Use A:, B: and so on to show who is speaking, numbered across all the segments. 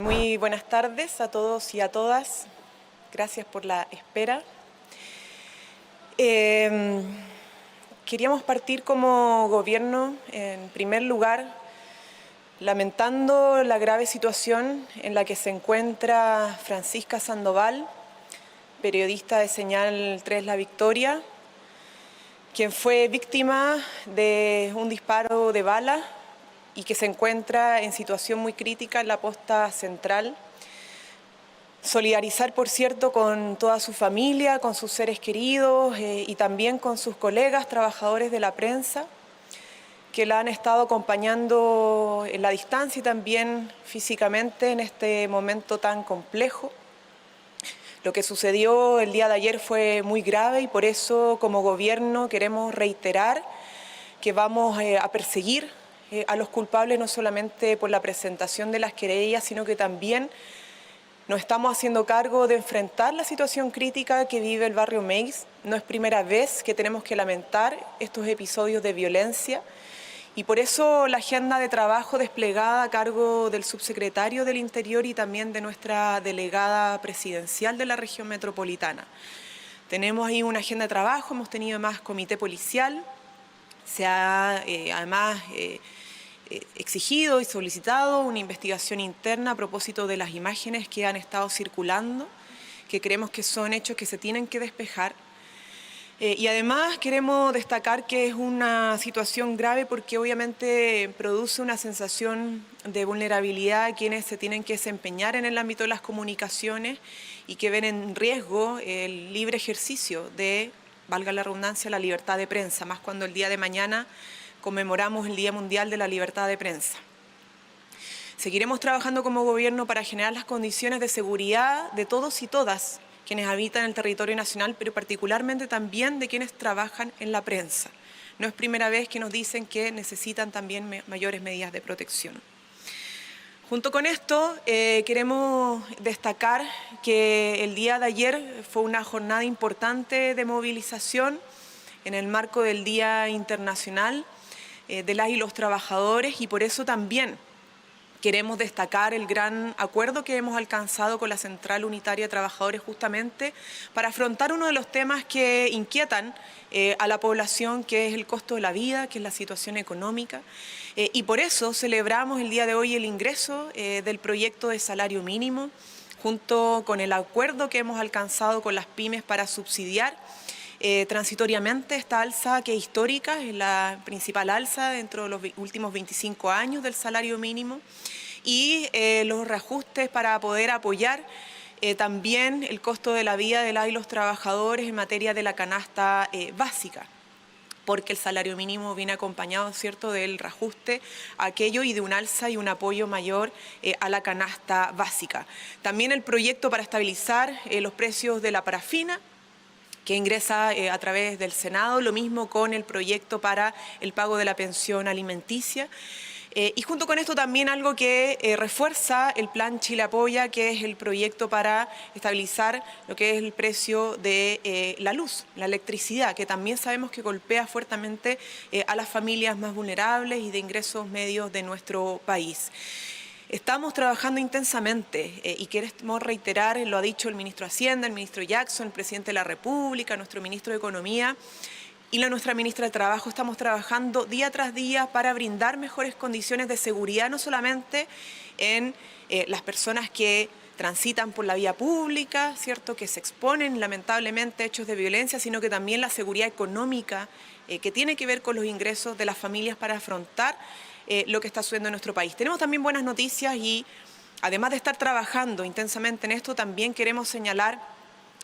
A: Muy buenas tardes a todos y a todas. Gracias por la espera. Queríamos partir como gobierno, en primer lugar, lamentando la grave situación en la que se encuentra Francisca Sandoval, periodista de Señal 3 La Victoria, quien fue víctima de un disparo de bala y que se encuentra en situación muy crítica en la posta central. Solidarizar, por cierto, con toda su familia, con sus seres queridos y también con sus colegas trabajadores de la prensa que la han estado acompañando en la distancia y también físicamente en este momento tan complejo. Lo que sucedió el día de ayer fue muy grave y por eso como gobierno queremos reiterar que vamos a perseguir a los culpables no solamente por la presentación de las querellas, sino que también nos estamos haciendo cargo de enfrentar la situación crítica que vive el barrio Meis. No es primera vez que tenemos que lamentar estos episodios de violencia y por eso la agenda de trabajo desplegada a cargo del subsecretario del Interior y también de nuestra delegada presidencial de la región metropolitana. Tenemos ahí una agenda de trabajo, hemos tenido más comité policial, se ha además exigido y solicitado una investigación interna a propósito de las imágenes que han estado circulando, que creemos que son hechos que se tienen que despejar. Y además queremos destacar que es una situación grave porque obviamente produce una sensación de vulnerabilidad a quienes se tienen que desempeñar en el ámbito de las comunicaciones y que ven en riesgo el libre ejercicio de, valga la redundancia, la libertad de prensa, más cuando el día de mañana conmemoramos el Día Mundial de la Libertad de Prensa. Seguiremos trabajando como gobierno para generar las condiciones de seguridad de todos y todas quienes habitan el territorio nacional, pero particularmente también de quienes trabajan en la prensa. No es primera vez que nos dicen que necesitan también mayores medidas de protección. Junto con esto, queremos destacar que el día de ayer fue una jornada importante de movilización en el marco del Día Internacional de las y los trabajadores y por eso también queremos destacar el gran acuerdo que hemos alcanzado con la Central Unitaria de Trabajadores justamente para afrontar uno de los temas que inquietan a la población, que es el costo de la vida, que es la situación económica. Y por eso celebramos el día de hoy el ingreso del proyecto de salario mínimo, junto con el acuerdo que hemos alcanzado con las pymes para subsidiar transitoriamente esta alza que es histórica, es la principal alza dentro de los últimos 25 años del salario mínimo y los reajustes para poder apoyar también el costo de la vida de las y los trabajadores en materia de la canasta básica, porque el salario mínimo viene acompañado, ¿cierto?, del reajuste a aquello y de un alza y un apoyo mayor a la canasta básica. También el proyecto para estabilizar los precios de la parafina, que ingresa a través del Senado, lo mismo con el proyecto para el pago de la pensión alimenticia. Y junto con esto también algo que refuerza el Plan Chile Apoya, que es el proyecto para estabilizar lo que es el precio de la luz, la electricidad, que también sabemos que golpea fuertemente a las familias más vulnerables y de ingresos medios de nuestro país. Estamos trabajando intensamente y queremos reiterar, lo ha dicho el ministro de Hacienda, el ministro Jackson, el presidente de la República, nuestro ministro de Economía y nuestra ministra de Trabajo. Estamos trabajando día tras día para brindar mejores condiciones de seguridad, no solamente en las personas que transitan por la vía pública, ¿cierto?, que se exponen lamentablemente a hechos de violencia, sino que también la seguridad económica que tiene que ver con los ingresos de las familias para afrontar lo que está sucediendo en nuestro país. Tenemos también buenas noticias y además de estar trabajando intensamente en esto, también queremos señalar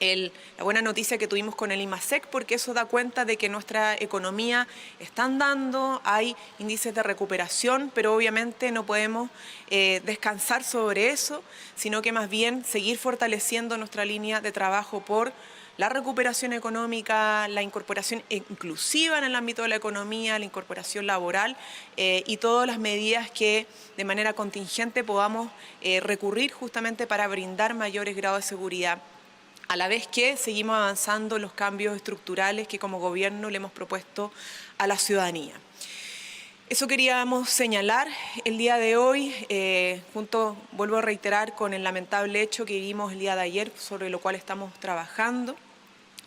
A: la buena noticia que tuvimos con el IMASEC, porque eso da cuenta de que nuestra economía está andando, hay índices de recuperación, pero obviamente no podemos descansar sobre eso, sino que más bien seguir fortaleciendo nuestra línea de trabajo por la recuperación económica, la incorporación inclusiva en el ámbito de la economía, la incorporación laboral y todas las medidas que de manera contingente podamos recurrir justamente para brindar mayores grados de seguridad, a la vez que seguimos avanzando en los cambios estructurales que como gobierno le hemos propuesto a la ciudadanía. Eso queríamos señalar el día de hoy, vuelvo a reiterar, con el lamentable hecho que vimos el día de ayer, sobre lo cual estamos trabajando,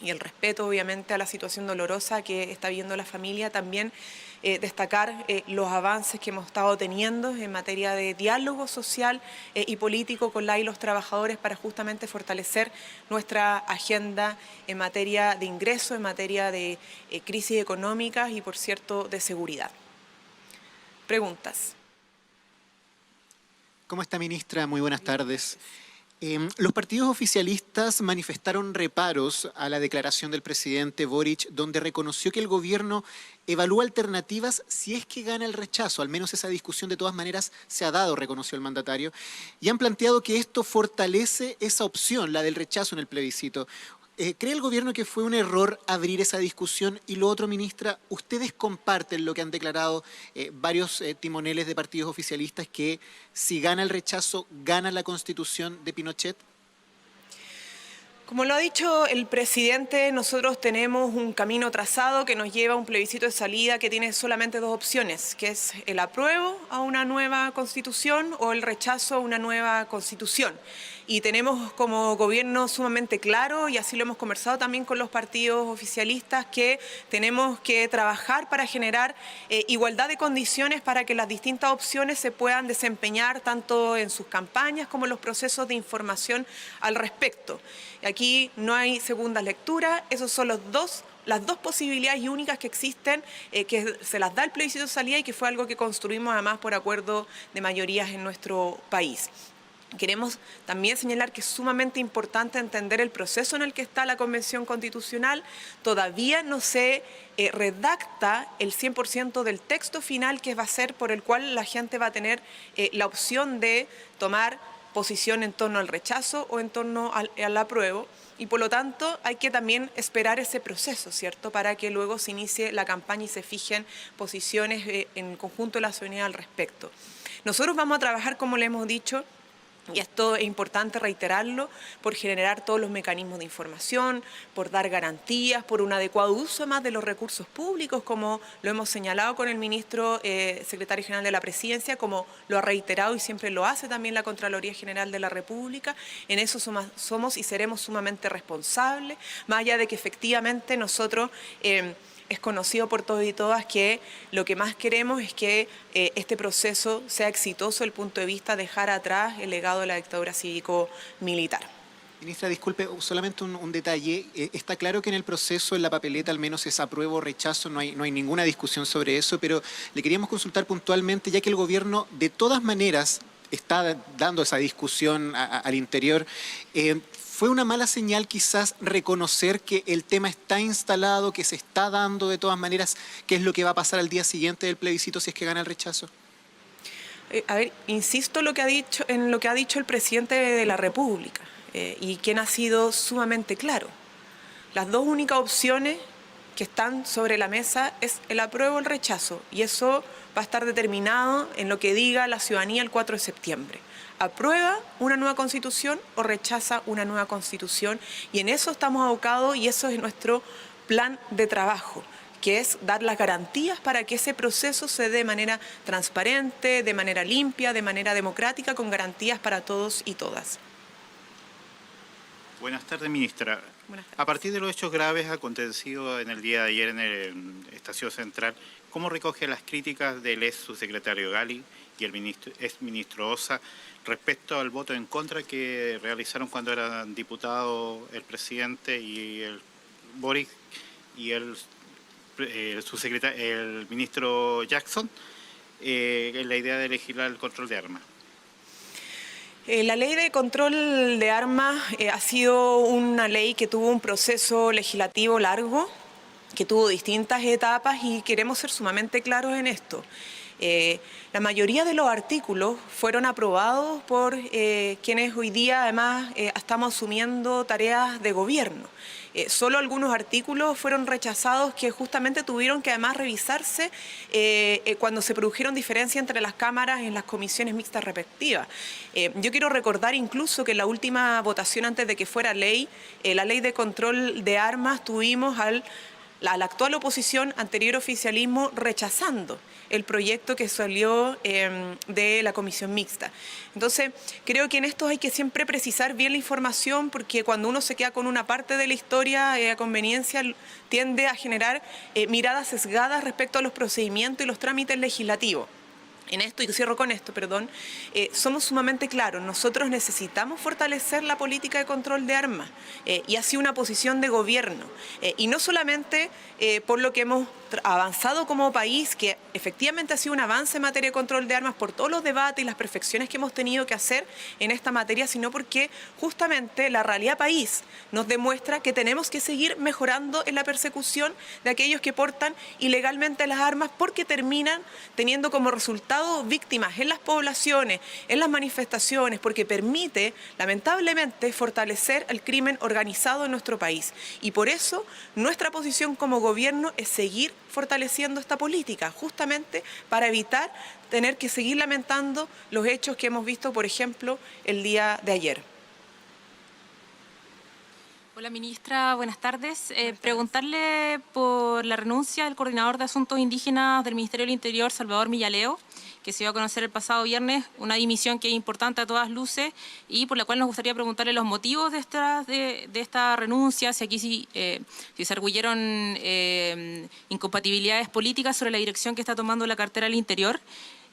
A: y el respeto obviamente a la situación dolorosa que está viviendo la familia. También destacar los avances que hemos estado teniendo en materia de diálogo social y político con y los trabajadores para justamente fortalecer nuestra agenda en materia de ingresos, en materia de crisis económicas y, por cierto, de seguridad. Preguntas.
B: ¿Cómo está, ministra? Muy buenas tardes. Los partidos oficialistas manifestaron reparos a la declaración del presidente Boric, donde reconoció que el gobierno evalúa alternativas si es que gana el rechazo. Al menos esa discusión de todas maneras se ha dado, reconoció el mandatario. Y han planteado que esto fortalece esa opción, la del rechazo en el plebiscito. ¿Cree el gobierno que fue un error abrir esa discusión? Y lo otro, ministra, ¿ustedes comparten lo que han declarado varios timoneles de partidos oficialistas, que si gana el rechazo, gana la Constitución de Pinochet?
A: Como lo ha dicho el presidente, nosotros tenemos un camino trazado que nos lleva a un plebiscito de salida que tiene solamente dos opciones, que es el apruebo a una nueva constitución o el rechazo a una nueva constitución. Y tenemos como gobierno sumamente claro, y así lo hemos conversado también con los partidos oficialistas, que tenemos que trabajar para generar igualdad de condiciones para que las distintas opciones se puedan desempeñar tanto en sus campañas como en los procesos de información al respecto. Aquí no hay segunda lectura, esos son las dos posibilidades únicas que existen, que se las da el plebiscito de salida y que fue algo que construimos además por acuerdo de mayorías en nuestro país. Queremos también señalar que es sumamente importante entender el proceso en el que está la Convención Constitucional. Todavía no se redacta el 100% del texto final, que va a ser por el cual la gente va a tener la opción de tomar posición en torno al rechazo o en torno al apruebo, y por lo tanto hay que también esperar ese proceso, ¿cierto?, para que luego se inicie la campaña y se fijen posiciones en conjunto de la ciudadanía al respecto. Nosotros vamos a trabajar, como le hemos dicho, y esto es importante reiterarlo, por generar todos los mecanismos de información, por dar garantías, por un adecuado uso más de los recursos públicos, como lo hemos señalado con el ministro secretario general de la Presidencia, como lo ha reiterado y siempre lo hace también la Contraloría General de la República. En eso somos y seremos sumamente responsables, más allá de que efectivamente nosotros... es conocido por todos y todas que lo que más queremos es que este proceso sea exitoso desde el punto de vista de dejar atrás el legado de la dictadura cívico-militar.
B: Ministra, disculpe, solamente un detalle. Está claro que en el proceso, en la papeleta, al menos es apruebo o rechazo, no hay ninguna discusión sobre eso, pero le queríamos consultar puntualmente, ya que el gobierno de todas maneras está dando esa discusión al interior. ¿Fue una mala señal quizás reconocer que el tema está instalado, que se está dando de todas maneras, qué es lo que va a pasar al día siguiente del plebiscito si es que gana el rechazo?
A: Insisto en lo que ha dicho el presidente de la República y quien ha sido sumamente claro. Las dos únicas opciones que están sobre la mesa es el apruebo o el rechazo, y eso va a estar determinado en lo que diga la ciudadanía el 4 de septiembre. ¿Aprueba una nueva constitución o rechaza una nueva constitución? Y en eso estamos abocados y eso es nuestro plan de trabajo, que es dar las garantías para que ese proceso se dé de manera transparente, de manera limpia, de manera democrática, con garantías para todos y todas.
C: Buenas tardes, ministra.
A: Buenas tardes.
C: A partir de los hechos graves acontecidos en el día de ayer en el Estación Central, ¿cómo recoge las críticas del ex subsecretario Gali y el exministro Ossa respecto al voto en contra que realizaron cuando eran diputados el presidente y el Boric y el ministro Jackson en la idea de legislar el control de armas?
A: La ley de control de armas ha sido una ley que tuvo un proceso legislativo largo, que tuvo distintas etapas, y queremos ser sumamente claros en esto. La mayoría de los artículos fueron aprobados por quienes hoy día además estamos asumiendo tareas de gobierno. Solo algunos artículos fueron rechazados que justamente tuvieron que además revisarse cuando se produjeron diferencias entre las cámaras en las comisiones mixtas respectivas. Yo quiero recordar incluso que en la última votación antes de que fuera ley, la ley de control de armas, tuvimos al la actual oposición, anterior oficialismo, rechazando el proyecto que salió de la comisión mixta. Entonces, creo que en esto hay que siempre precisar bien la información, porque cuando uno se queda con una parte de la historia a conveniencia, tiende a generar miradas sesgadas respecto a los procedimientos y los trámites legislativos. En esto, y cierro con esto, perdón, somos sumamente claros. Nosotros necesitamos fortalecer la política de control de armas y ha sido una posición de gobierno. Y no solamente por lo que hemos avanzado como país, que efectivamente ha sido un avance en materia de control de armas por todos los debates y las perfecciones que hemos tenido que hacer en esta materia, sino porque justamente la realidad país nos demuestra que tenemos que seguir mejorando en la persecución de aquellos que portan ilegalmente las armas, porque terminan teniendo como resultado víctimas en las poblaciones, en las manifestaciones, porque permite, lamentablemente, fortalecer el crimen organizado en nuestro país. Y por eso nuestra posición como gobierno es seguir fortaleciendo esta política, justamente para evitar tener que seguir lamentando los hechos que hemos visto, por ejemplo, el día de ayer.
D: Hola, ministra, buenas tardes. Preguntarle por la renuncia del coordinador de Asuntos Indígenas del Ministerio del Interior, Salvador Millaleo, que se dio a conocer el pasado viernes, una dimisión que es importante a todas luces y por la cual nos gustaría preguntarle los motivos de esta renuncia, si aquí si se arguyeron incompatibilidades políticas sobre la dirección que está tomando la cartera del Interior.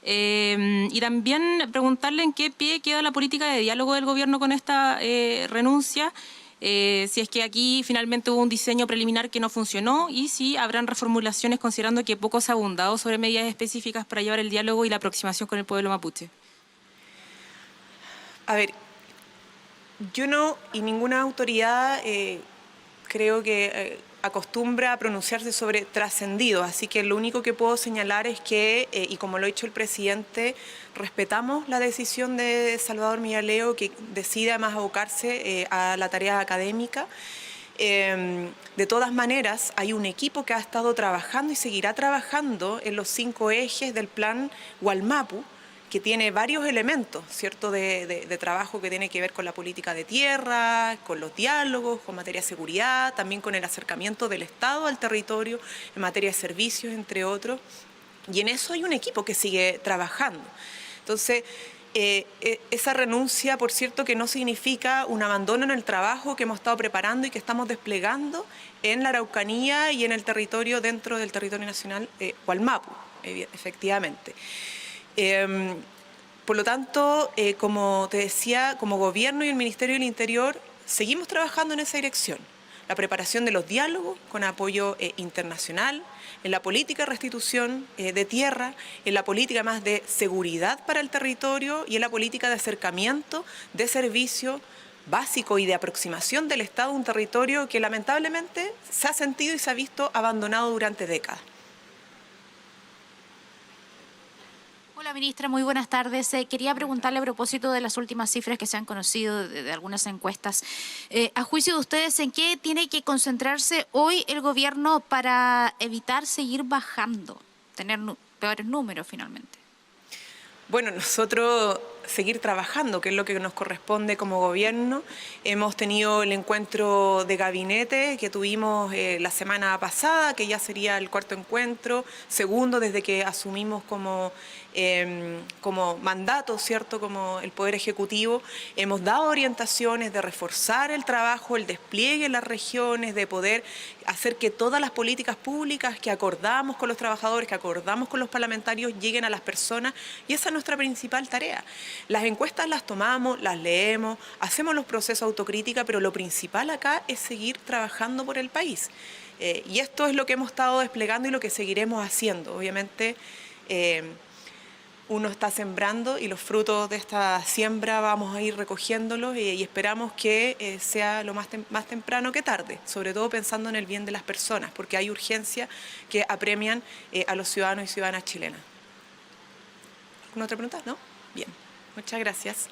D: Y también preguntarle en qué pie queda la política de diálogo del gobierno con esta renuncia, si es que aquí finalmente hubo un diseño preliminar que no funcionó y si habrán reformulaciones considerando que poco se ha abundado sobre medidas específicas para llevar el diálogo y la aproximación con el pueblo mapuche.
A: A ver, yo no, y ninguna autoridad creo que acostumbra a pronunciarse sobre trascendidos, así que lo único que puedo señalar es que, y como lo ha dicho el presidente, respetamos la decisión de Salvador Millaleo, que decide además abocarse a la tarea académica. De todas maneras, hay un equipo que ha estado trabajando y seguirá trabajando en los 5 ejes del plan Gualmapu, que tiene varios elementos, ¿cierto?, de trabajo que tiene que ver con la política de tierra, con los diálogos, con materia de seguridad, también con el acercamiento del Estado al territorio en materia de servicios, entre otros. Y en eso hay un equipo que sigue trabajando. Entonces, esa renuncia, por cierto, que no significa un abandono en el trabajo que hemos estado preparando y que estamos desplegando en la Araucanía y en el territorio, dentro del territorio nacional, Gualmapu, efectivamente. Por lo tanto, como te decía, como gobierno y el Ministerio del Interior seguimos trabajando en esa dirección. La preparación de los diálogos con apoyo internacional, en la política de restitución de tierra, en la política más de seguridad para el territorio y en la política de acercamiento de servicio básico y de aproximación del Estado a un territorio que lamentablemente se ha sentido y se ha visto abandonado durante décadas.
E: Hola, ministra, muy buenas tardes. Quería preguntarle a propósito de las últimas cifras que se han conocido de algunas encuestas. A juicio de ustedes, ¿en qué tiene que concentrarse hoy el gobierno para evitar seguir bajando, tener peores números finalmente?
A: Bueno, nosotros seguir trabajando, que es lo que nos corresponde como gobierno. Hemos tenido el encuentro de gabinete que tuvimos la semana pasada, que ya sería el 4º encuentro, segundo desde que asumimos como mandato, ¿cierto?, como el Poder Ejecutivo. Hemos dado orientaciones de reforzar el trabajo, el despliegue en las regiones, de poder hacer que todas las políticas públicas que acordamos con los trabajadores, que acordamos con los parlamentarios, lleguen a las personas, y esa es nuestra principal tarea. Las encuestas las tomamos, las leemos, hacemos los procesos de autocrítica, pero lo principal acá es seguir trabajando por el país. Y esto es lo que hemos estado desplegando y lo que seguiremos haciendo. Obviamente, uno está sembrando y los frutos de esta siembra vamos a ir recogiéndolos y esperamos que sea lo más temprano que tarde, sobre todo pensando en el bien de las personas, porque hay urgencias que apremian a los ciudadanos y ciudadanas chilenas. ¿Alguna otra pregunta? ¿No? Bien. Muchas gracias.